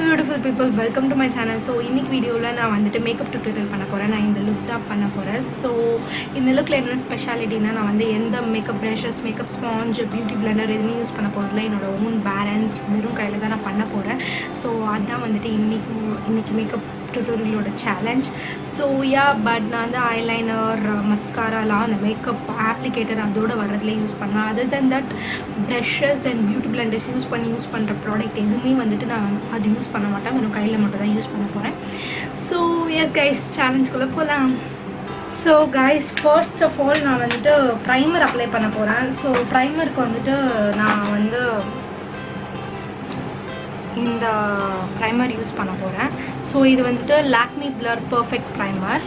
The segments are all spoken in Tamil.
beautiful people, welcome to my channel. So இன்னைக்கு வீடியோல நான் வந்துட்டு மேக்கப் டியூட்டோரியல் பண்ண போறேன். நான் இந்த லுக் தான் பண்ண போறேன். So இந்த லுக்ல என்ன ஸ்பெஷாலிட்டினா நான் வந்து எந்த makeup precious, makeup sponge, beauty Blender எதுவுமே யூஸ் பண்ண போறதில்ல. என்னோட ஓன் பேலன்ஸ் வெறும் கையில தான் நான் பண்ண போறேன். ஸோ அதான் வந்துட்டு இன்னைக்கு மேக்கப் டியூட்டோரியலோட சேலஞ்ச். ஸோ பட் நான் வந்து ஐலைனர், மஸ்காராலாம் அந்த மேக்கப் ஆப்ளிகேட்டர் அதோட வர்றதுல யூஸ் பண்ணலாம். Other then that brushes and beauty blenders use பண்ணுற ப்ராடக்ட் எதுவுமே வந்துட்டு நான் அது யூஸ் பண்ண மாட்டேன். வெறும் கையில் மட்டும் தான் யூஸ் பண்ண போகிறேன். ஸோ எஸ் கைஸ், சேலஞ்சுக்குள்ளே போகலாம். So guys, first of all நான் வந்துட்டு ப்ரைமர் அப்ளை பண்ண போகிறேன். ஸோ ப்ரைமருக்கு வந்துட்டு நான் வந்து இந்த ப்ரைமர் யூஸ் பண்ண போகிறேன். ஸோ இது வந்துட்டு Lakme blur perfect primer.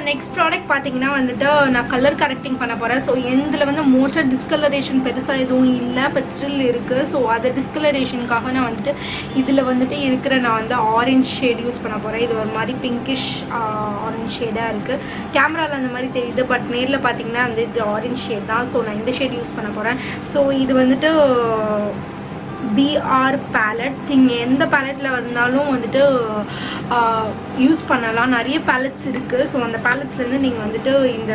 Next product பார்த்தீங்கன்னா வந்துட்டு நான் கலர் கரெக்டிங் பண்ண போகிறேன். ஸோ இதில் வந்து மோஸ்ட்டாக டிஸ்கலரேஷன் பெருசாக எதுவும் இல்லை, பட் ஸ்டில் இருக்குது. ஸோ அதை டிஸ்கலரேஷனுக்காக நான் வந்துட்டு இதில் வந்துட்டு இருக்கிற நான் வந்து ஆரஞ்ச் ஷேட் யூஸ் பண்ண போகிறேன். இது ஒரு மாதிரி பிங்கிஷ் ஆரஞ்ச் ஷேடாக இருக்குது. கேமராவில் அந்த மாதிரி தெரியுது, பட் நேரில் பார்த்தீங்கன்னா வந்து இது ஆரஞ்ச் ஷேட் தான். ஸோ நான் இந்த ஷேட் யூஸ் பண்ண போகிறேன். ஸோ இது வந்துட்டு பிஆர் பேலட். நீங்கள் எந்த பேலட்டில் வந்தாலும் வந்துட்டு யூஸ் பண்ணலாம். நிறைய பேலட்ஸ் இருக்குது. ஸோ அந்த பேலட்ஸ்லேருந்து நீங்கள் வந்துட்டு இந்த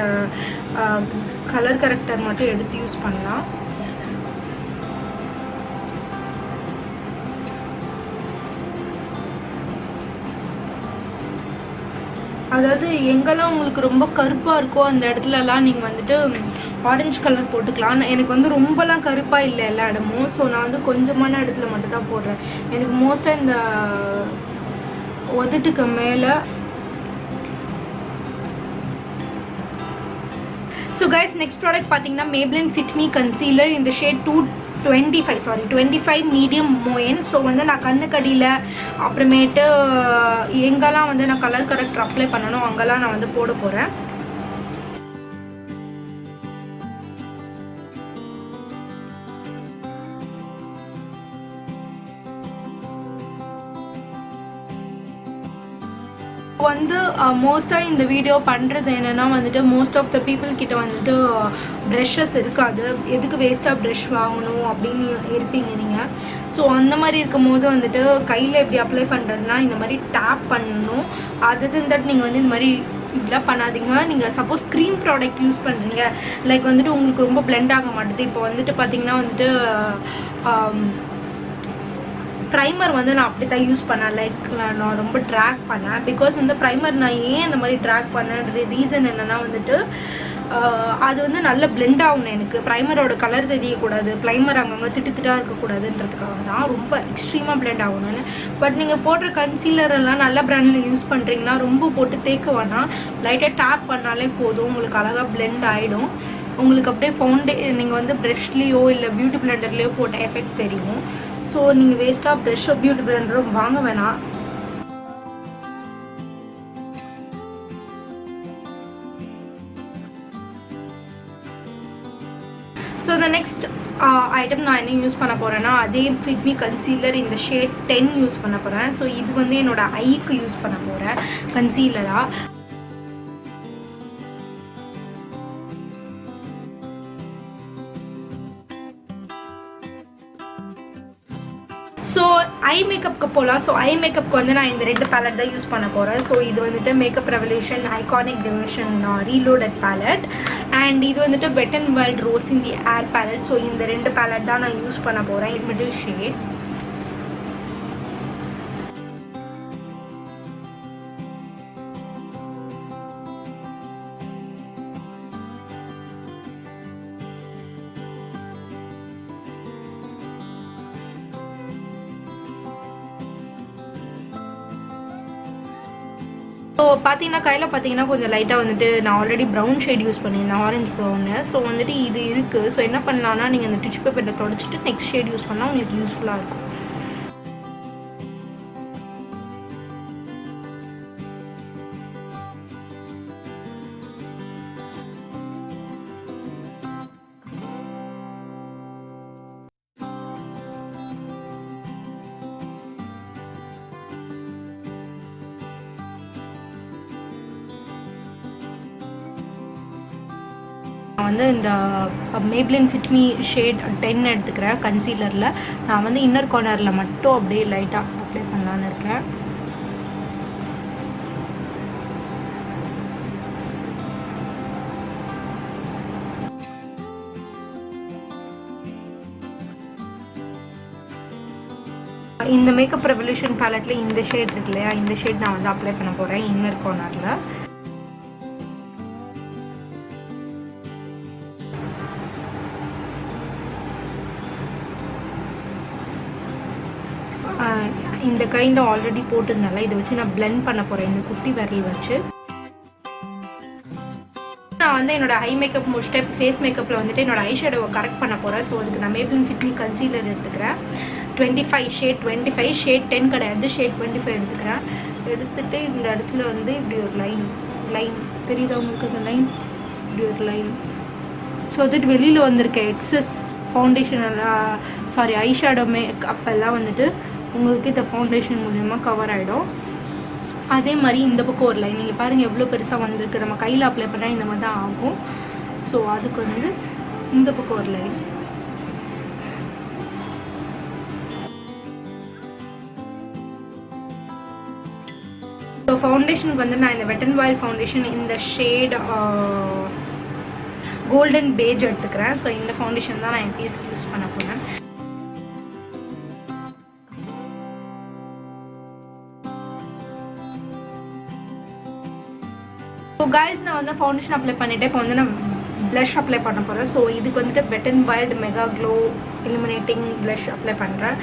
கலர் கரெக்டர் மட்டும் எடுத்து யூஸ் பண்ணலாம். அதாவது எங்கெல்லாம் உங்களுக்கு ரொம்ப கருப்பாக இருக்கோ அந்த இடத்துலலாம் நீங்கள் வந்துட்டு ஆரஞ்சு கலர் போட்டுக்கலாம். எனக்கு வந்து ரொம்பலாம் கருப்பாக இல்லை எல்லா இடமும். ஸோ நான் வந்து கொஞ்சமான இடத்துல மட்டும் தான் போடுறேன். எனக்கு மோஸ்ட்டாக இந்த உதட்டுக்கு மேலே. ஸோ கைஸ், நெக்ஸ்ட் ப்ராடக்ட் பார்த்தீங்கன்னா மேப்ளின் ஃபிட் மீ கன்சீலர். இந்த ஷேட் 25 மீடியம் மோயன். ஸோ வந்து நான் கண்ணுக்கடியில் அப்புறமேட்டு எங்கெல்லாம் வந்து நான் கலர் கரெக்டர் அப்ளை பண்ணணும் அங்கெல்லாம் நான் வந்து போட போகிறேன். வந்து மோஸ்ட்டாக இந்த வீடியோ பண்ணுறது என்னென்னா வந்துட்டு மோஸ்ட் ஆஃப் த பீப்புள் கிட்ட வந்துட்டு ப்ரெஷ்ஷஸ் இருக்காது. எதுக்கு வேஸ்ட்டாக ப்ரெஷ் வாங்கணும் அப்படின்னு இருப்பீங்க நீங்கள். ஸோ அந்த மாதிரி இருக்கும் போது வந்துட்டு கையில் எப்படி அப்ளை பண்ணுறதுனா இந்த மாதிரி டேப் பண்ணணும். அதர் தட் நீங்கள் வந்து இந்த மாதிரி இதெல்லாம் பண்ணாதீங்க. நீங்கள் சப்போஸ் க்ரீம் ப்ராடக்ட் யூஸ் பண்ணுறீங்க, லைக் வந்துட்டு உங்களுக்கு ரொம்ப பிளெண்ட் ஆக மாட்டேது. இப்போ வந்துட்டு பார்த்தீங்கன்னா வந்துட்டு ப்ரைமர் வந்து நான் அப்படி தான் யூஸ் பண்ணேன். லைக் நான் ரொம்ப ட்ராக் பண்ணேன். பிகாஸ் வந்து ப்ரைமர் நான் ஏன் இந்த மாதிரி ட்ராக் பண்ணேன் ரீசன் என்னென்னா வந்துட்டு அது வந்து நல்லா பிளெண்ட் ஆகணும். எனக்கு ப்ரைமரோட கலர் தெரியக்கூடாது, ப்ரைமர் அங்கங்கே திட்டாக இருக்கக்கூடாதுன்றதுக்காக தான் ரொம்ப எக்ஸ்ட்ரீமாக பிளெண்ட் ஆகணும்னு. பட் நீங்கள் போடுற கன்சீலர் எல்லாம் நல்ல பிராண்டில் யூஸ் பண்ணுறீங்கன்னா ரொம்ப போட்டு தேக்க வேணாம். லைட்டாக டேப் பண்ணாலே போதும், உங்களுக்கு அழகாக பிளெண்ட் ஆகிடும். உங்களுக்கு அப்படியே நீங்கள் வந்து ப்ரெஷ்லேயோ இல்லை பியூட்டி பிளெண்டர்லேயோ போட்ட எஃபெக்ட் தெரியும். ஸோ நீங்கள் வேஸ்ட்டாக ப்ரெஷ்ஷோ பியூட்டி பிளெண்டரோ வாங்க வேணாம். ஸோ த நெக்ஸ்ட் ஐட்டம் நான் என்ன யூஸ் பண்ண போகிறேன்னா அதே ஃபிட் மீ கன்சீலர் இந்த ஷேட் 10 யூஸ் பண்ண போகிறேன். ஸோ இது வந்து என்னோட ஐக்கு யூஸ் பண்ண போகிறேன் கன்சீலராக. ஸோ ஐ மேக்கப்புக்கு போகலாம். ஸோ ஐ மேக்கப்புக்கு வந்து நான் இந்த 2 பேலட் தான் யூஸ் பண்ண போகிறேன். ஸோ இது வந்துட்டு makeup revolution iconic division reloaded palette, and இது வந்துட்டு wet and wild rose in the air palette. So இந்த 2 பேலட் தான் நான் யூஸ் பண்ண போகிறேன். இது மிடில் ஷேட். ஸோ பார்த்தீங்கன்னா கையில் பார்த்தீங்கன்னா கொஞ்சம் லைட்டாக வந்துட்டு நான் ஆல்ரெடி ப்ரௌன் ஷேட் யூஸ் பண்ணியிருந்தேன், ஆரஞ்சு ப்ரௌனு. ஸோ வந்துட்டு இது இருக்குது. ஸோ என்ன பண்ணலான்னா நீங்கள் அந்த டிஷ்யூ பேப்பரில் தொடச்சிட்டு நெக்ஸ்ட் ஷேட் யூஸ் பண்ணால் உங்களுக்கு யூஸ்ஃபுல்லாக இருக்கும். நான் வந்து இந்த மேப்ளின் ஃபிட் மீ ஷேட் 10 எடுத்துக்கிறேன் கன்சீலரில். நான் வந்து இன்னர் கார்னரில் மட்டும் அப்படியே லைட்டாக அப்ளை பண்ணலான்னு இருக்கேன். இந்த மேக்கப் ரெவல்யூஷன் பேலட்டில் இந்த ஷேட் இருக்கு இல்லையா, இந்த ஷேட் நான் வந்து அப்ளை பண்ண போகிறேன் இன்னர் கார்னரில். இந்த கையில் ஆல்ரெடி போட்டதுனால இதை வச்சு நான் பிளெண்ட் பண்ண போகிறேன் இந்த குட்டி விரல் வச்சு. நான் வந்து என்னோட ஐ மேக்கப் முடிச்சுட்டு ஃபேஸ் மேக்கப்பில் வந்துட்டு என்னோட ஐ ஷேடோவை கரெக்ட் பண்ண போகிறேன். ஸோ அதுக்கு நான் மேப்ளின் ஃபிட் மீ கன்சீலர் எடுத்துக்கிறேன். 25 ஷேட் 10 கிடையாது, ஷேட் 25 எடுத்துக்கிறேன். எடுத்துகிட்டு இந்த இடத்துல வந்து இப்படி ஒரு லைன் தெரியுதா உங்களுக்கு? அந்த லைன் இப்படி ஒரு லைன். ஸோ வந்துட்டு வெளியில் வந்திருக்க எக்ஸஸ் ஃபவுண்டேஷன் எல்லாம் ஐ ஷேடோ மேக்கப் எல்லாம் வந்துட்டு உங்களுக்கு இந்த ஃபவுண்டேஷன் மூலமா கவர் ஆகிடும். அதே மாதிரி இந்த பக்கம் ஒரு லைன் நீங்கள் பாருங்கள் எவ்வளோ பெருசாக வந்திருக்கு. நம்ம கையில் அப்ளை பண்ணால் இந்த மாதிரி தான் ஆகும். ஸோ அதுக்கு வந்து இந்த பக்கம் ஒரு லைன். ஸோ ஃபவுண்டேஷனுக்கு வந்து நான் இந்த வெட் அண்ட் வைல்ட் ஃபவுண்டேஷன் இந்த ஷேட் கோல்டன் பேஜ் எடுத்துக்கிறேன். ஸோ இந்த ஃபவுண்டேஷன் தான் நான் என் ஃபேஸ்க்கு யூஸ் பண்ண போகிறேன். ஸோ கைஸ் நான் வந்து ஃபவுண்டேஷன் அப்ளை பண்ணிவிட்டு இப்போ வந்து நான் ப்ளஷ் அப்ளை பண்ண போகிறேன். ஸோ இதுக்கு வந்துட்டு wet and wild mega glow illuminating blush apply பண்ணுறேன்.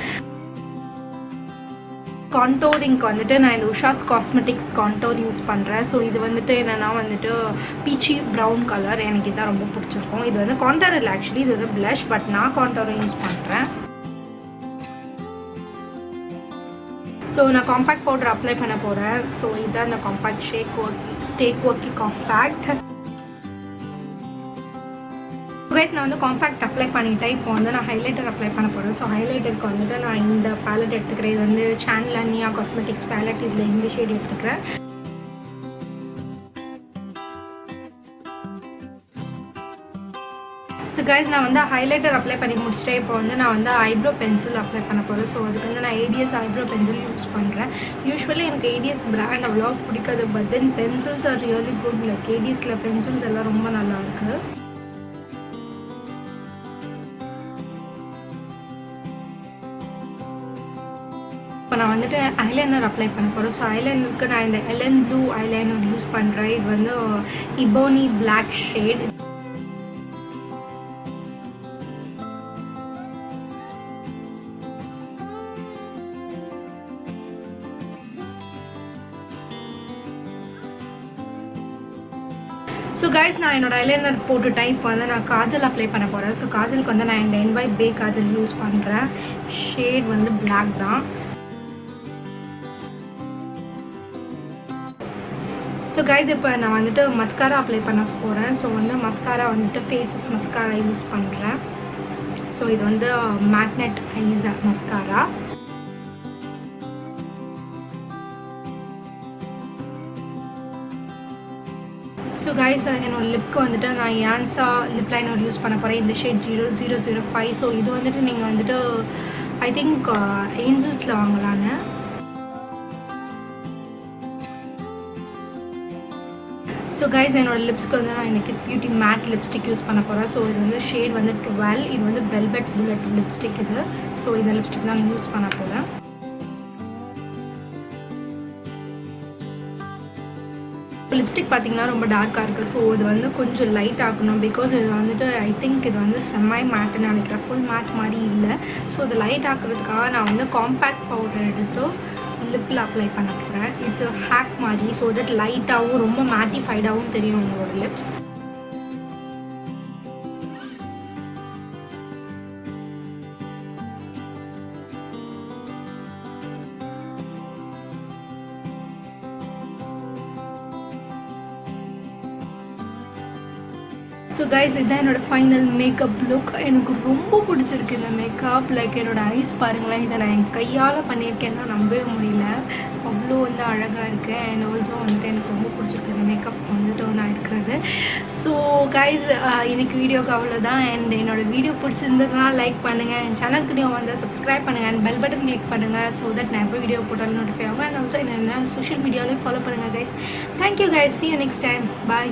கான்டோரிங்க்கு வந்துட்டு நான் இந்த உஷாஸ் காஸ்மெட்டிக்ஸ் கான்டோர் யூஸ் பண்ணுறேன். ஸோ இது வந்துட்டு என்னென்னா வந்துட்டு பீச்சி ப்ரௌன் கலர், எனக்கு இதுதான் ரொம்ப பிடிச்சிருக்கும். இது வந்து கான்டோர் இல்லை ஆக்சுவலி, இது வந்து ப்ளஷ், பட் நான் கான்டோரை யூஸ் பண்ணுறேன். ஸோ நான் காம்பேக்ட் பவுடர் அப்ளை பண்ண போகிறேன். ஸோ இதுதான் இந்த காம்பேக்ட் ஸ்டேக் ஒர்க்கி காம்பேக்ட். கைஸ் நான் வந்து காம்பேக்ட் அப்ளை பண்ணிட்டேன். இப்போ வந்து நான் ஹைலைட்டர் அப்ளை பண்ண போகிறேன். ஸோ ஹைலைட்டருக்கு வந்துட்டு நான் இந்த பேலட் எடுத்துக்கிறேன். இது வந்து சான்லனியா காஸ்மெட்டிக்ஸ் பேலட். இதில் இந்த ஷேட் எடுத்துக்கிறேன். ஸோ கைஸ் நான் வந்து ஹைலைட்டர் அப்ளை பண்ணி முடிச்சிட்டேன். இப்போ வந்து நான் வந்து ஐப்ரோ பென்சில் அப்ளை பண்ண போகிறேன். ஸோ அதுக்கு வந்து நான் ஏடிஎஸ் ஐப்ரோ பென்சில் யூஸ் பண்ணுறேன். யூஸ்வலி எனக்கு ஏடிஎஸ் பிராண்ட் அவ்வளோ பிடிக்காது, but then pencils are really good. Like ஏடிஎஸில் பென்சில்ஸ் எல்லாம் ரொம்ப நல்லா இருக்குது. இப்போ நான் வந்துட்டு ஐலைனர் அப்ளை பண்ண போகிறேன். ஸோ ஐலைனருக்கு நான் இந்த எலன் ப்ளூ ஐலைனர் யூஸ் பண்ணுறேன். இது வந்து இபோனி பிளாக் ஷேட். ஸோ கைஸ் நான் என்னோட ஐலைனர் போட்டுட்டேன். இப்போ வந்து நான் காஜல் அப்ளை பண்ண போகிறேன். ஸோ காஜலுக்கு வந்து நான் இந்த NY பே காஜல் யூஸ் பண்ணுறேன். ஷேட் வந்து பிளாக் தான். ஸோ கைஸ் இப்போ நான் வந்துட்டு மஸ்காரா அப்ளை பண்ண போகிறேன். ஸோ வந்து மஸ்காரா வந்துட்டு ஃபேஸஸ் மஸ்காரா யூஸ் பண்ணுறேன். ஸோ இது வந்து magnet eyes mascara. So guys என்னோட லிப்க்கு வந்துட்டு நான் யான்சா லிப் லைனர் யூஸ் பண்ண போகிறேன். இந்த ஷேட் 0005. ஸோ இது வந்துட்டு நீங்கள் வந்துட்டு ஐ திங்க் ஏஞ்சல்ஸில் வாங்கலான்னு. ஸோ கைஸ் என்னோட லிப்ஸ்க்கு வந்து நான் இன்னைக்கு பியூட்டி மேட் லிப்ஸ்டிக் யூஸ் பண்ண போகிறேன். ஸோ இது வந்து ஷேட் வந்து 12. இது வந்து வெல்வெட் புல்லட் லிப்ஸ்டிக் இது. ஸோ இந்த லிப்ஸ்டிக் தான் யூஸ் பண்ண போகிறேன். லிப்ஸ்டிக் பார்த்தீங்கன்னா ரொம்ப டார்க்காக இருக்குது. ஸோ இது வந்து கொஞ்சம் லைட் ஆகணும். பிகாஸ் இது வந்துட்டு ஐ திங்க் இது வந்து செம்மை மேட்டுன்னு நினைக்கிறேன். ஃபுல் மேட் மாதிரி இல்லை. ஸோ இது லைட் ஆக்குறதுக்காக நான் வந்து காம்பேக்ட் பவுடர் எடுத்து லிப்பில் அப்ளை பண்ண போகிறேன். இட்ஸ் ஹேக் மாதிரி. ஸோ தட் லைட்டாகவும் ரொம்ப மேட்டிஃபைடாகவும் தெரியும் உங்களோட லிப்ஸ். ஸோ கைஸ் இதுதான் என்னோட ஃபைனல் மேக்கப் லுக். எனக்கு ரொம்ப பிடிச்சிருக்கு இந்த மேக்கப். லைக் என்னோட ஐஸ் பாருங்களேன், இதை நான் என் கையால் பண்ணியிருக்கேன்னா நம்பவே முடியல, அவ்வளோ வந்து அழகாக இருக்குது. அண்ட் ஆல்சோ வந்துட்டு எனக்கு ரொம்ப பிடிச்சிருக்கு இந்த மேக்கப் வந்துட்டு ஒன்றா இருக்கிறது. ஸோ கைஸ் இன்னைக்கு வீடியோக்கு அவ்வளோதான். அண்ட் என்னோடய வீடியோ பிடிச்சிருந்ததுனா லைக் பண்ணுங்கள், என் சேனலுக்கு நீங்கள் வந்து சப்ஸ்கிரைப் பண்ணுங்கள் அண்ட் பெல் பட்டன் கிளிக் பண்ணுங்கள். ஸோ தட் நான் எப்போ வீடியோ போட்டாலும் நோட்டிஃபை ஆகும். அண்ட் ஆல்சோ என்ன சோஷியல் மீடியாவிலையும் ஃபாலோ பண்ணுங்கள் guys. Thank you guys, see you next time, bye.